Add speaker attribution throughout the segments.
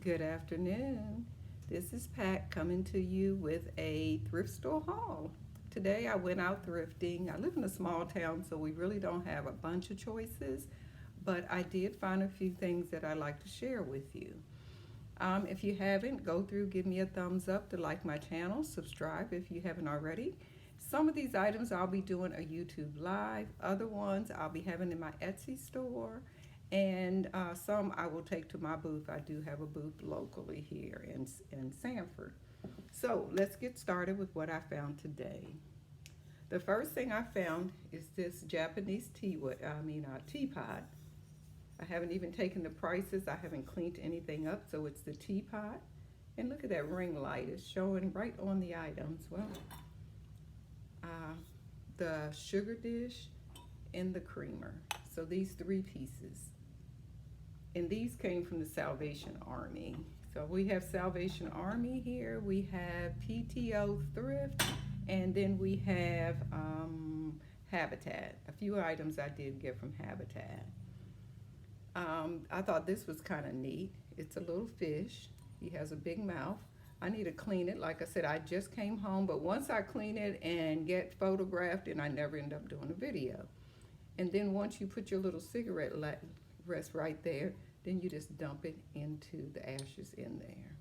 Speaker 1: Good afternoon. This is Pat coming to you with a thrift store haul. Today I went out thrifting. I live in a small town, so we really don't have a bunch of choices, but I did find a few things that I'd like to share with you. If you haven't, go through, give me a thumbs up to like my channel, subscribe if you haven't already. Some of these items I'll be doing a YouTube live, other ones I'll be having in my Etsy store, and some I will take to my booth. I do have a booth locally here in Sanford. So let's get started with what I found today. The first thing I found is this Japanese teapot. I haven't even taken the prices. I haven't cleaned anything up, so it's the teapot. And look at that ring light. It's showing right on the items. Well, uh, the sugar dish and the creamer. So these three pieces. And these came from the Salvation Army. So we have Salvation Army here. We have PTO Thrift, and then we have Habitat. A few items I did get from Habitat. I thought this was kind of neat. It's a little fish. He has a big mouth. I need to clean it. Like I said, I just came home, but once I clean it and get photographed, and I never end up doing a video. And then once you put your little cigarette rest right there, then you just dump it into the ashes in there.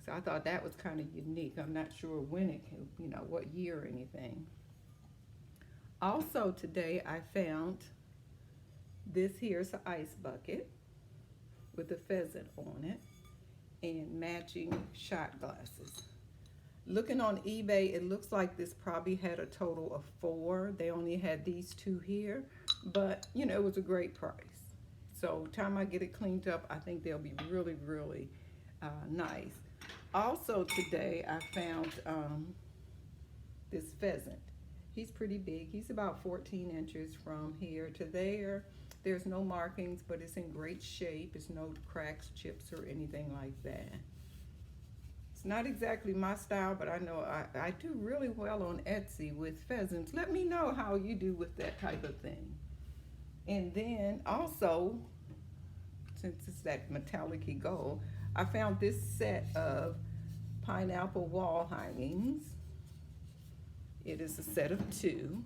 Speaker 1: So I thought that was kind of unique. I'm not sure when it came, what year or anything. Also today I found this here's an ice bucket with a pheasant on it and matching shot glasses. Looking on eBay, it looks like this probably had a total of 4. They only had these 2 here, but it was a great price. So time I get it cleaned up, I think they'll be really, really nice. Also today I found this pheasant. He's pretty big. He's about 14 inches from here to there. There's no markings, but it's in great shape. It's no cracks, chips, or anything like that. It's not exactly my style, but I know I do really well on Etsy with pheasants. Let me know how you do with that type of thing. And then also, since it's that metallic-y gold, I found this set of pineapple wall hangings. It is a set of 2.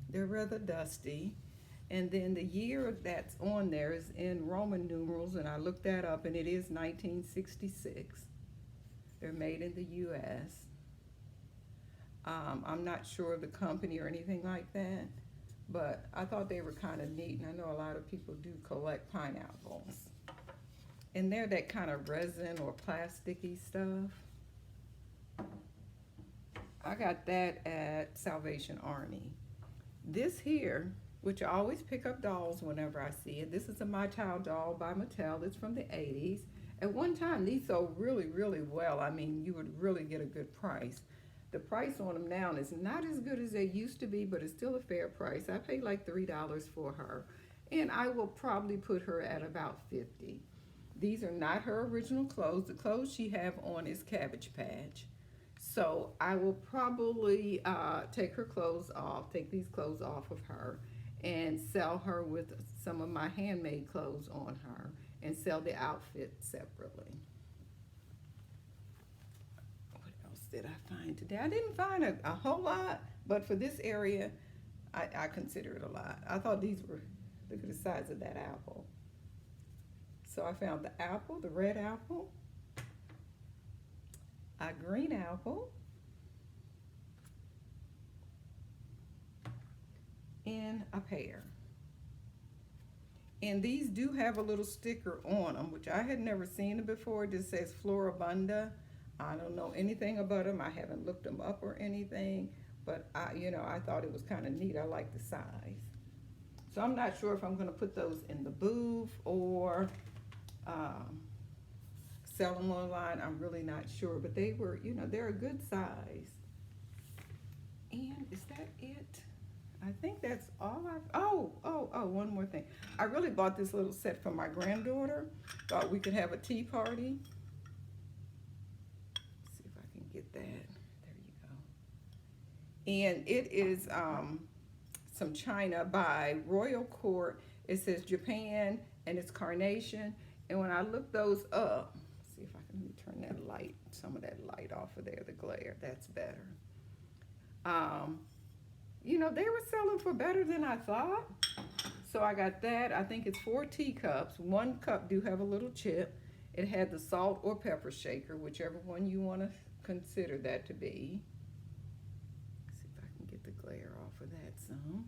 Speaker 1: They're rather dusty. And then the year that's on there is in Roman numerals, and I looked that up, and it is 1966. They're made in the U.S. I'm not sure of the company or anything like that, but I thought they were kind of neat, and I know a lot of people do collect pineapples. And they're that kind of resin or plasticky stuff. I got that at Salvation Army. This here, which I always pick up dolls whenever I see it. This is a My Child doll by Mattel. It's from the 80s. At one time, these sold really, really well. I mean, you would really get a good price. The price on them now is not as good as they used to be, but it's still a fair price. I paid like $3 for her, and I will probably put her at about $50. These are not her original clothes. The clothes she have on is Cabbage Patch. So I will probably take these clothes off of her and sell her with some of my handmade clothes on her and sell the outfit separately. What else did I find today? I didn't find a whole lot, but for this area, I consider it a lot. I thought these were, look at the size of that apple. So I found the apple, the red apple, a green apple, and a pear. And these do have a little sticker on them, which I had never seen it before. It just says Floribunda. I don't know anything about them. I haven't looked them up or anything, but I thought it was kind of neat. I like the size. So I'm not sure if I'm going to put those in the booth or sell them online. I'm really not sure, but they were, they're a good size. And is that it? I think that's all one more thing. I really bought this little set for my granddaughter. Thought we could have a tea party. Let's see if I can get that. There you go. And it is some china by Royal Court. It says Japan and it's carnation. And when I look those up, see if I can, let me turn that light, some of that light off of there, the glare, that's better. Um, you know, they were selling for better than I thought. So I got that. I think it's 4 teacups. 1 cup do have a little chip. It had the salt or pepper shaker, whichever one you want to consider that to be. Let's see if I can get the glare off of that some.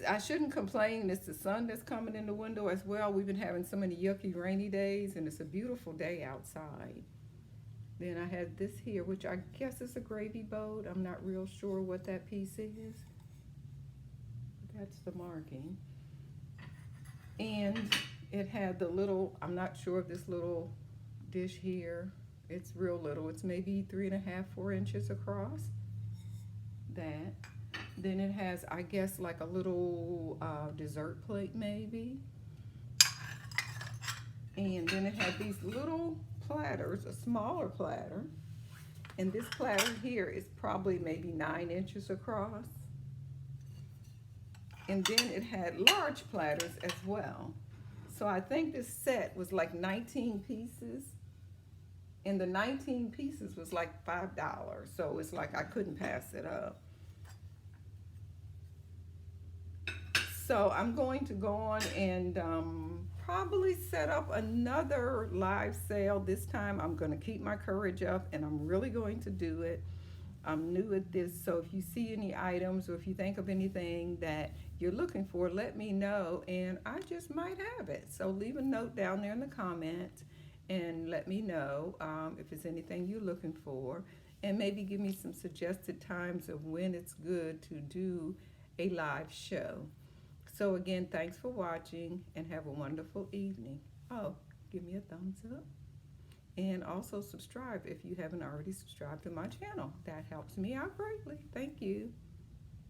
Speaker 1: I shouldn't complain. It's the sun that's coming in the window as well. We've been having so many yucky rainy days, and it's a beautiful day outside. Then I had this here, which I guess is a gravy boat. I'm not real sure what that piece is. That's the marking. And it had the little, I'm not sure of this little dish here. It's real little. It's maybe 3.5, 4 inches across. That. Then it has, I guess, like a little dessert plate maybe. And then it had these little platters, a smaller platter. And this platter here is probably maybe 9 inches across. And then it had large platters as well. So I think this set was like 19 pieces. And the 19 pieces was like $5. So it's like I couldn't pass it up. So I'm going to go on and probably set up another live sale. This time I'm going to keep my courage up, and I'm really going to do it. I'm new at this, so if you see any items or if you think of anything that you're looking for, let me know, and I just might have it. So leave a note down there in the comments and let me know if it's anything you're looking for, and maybe give me some suggested times of when it's good to do a live show. So again, thanks for watching, and have a wonderful evening. Oh, give me a thumbs up. And also subscribe if you haven't already subscribed to my channel. That helps me out greatly. Thank you.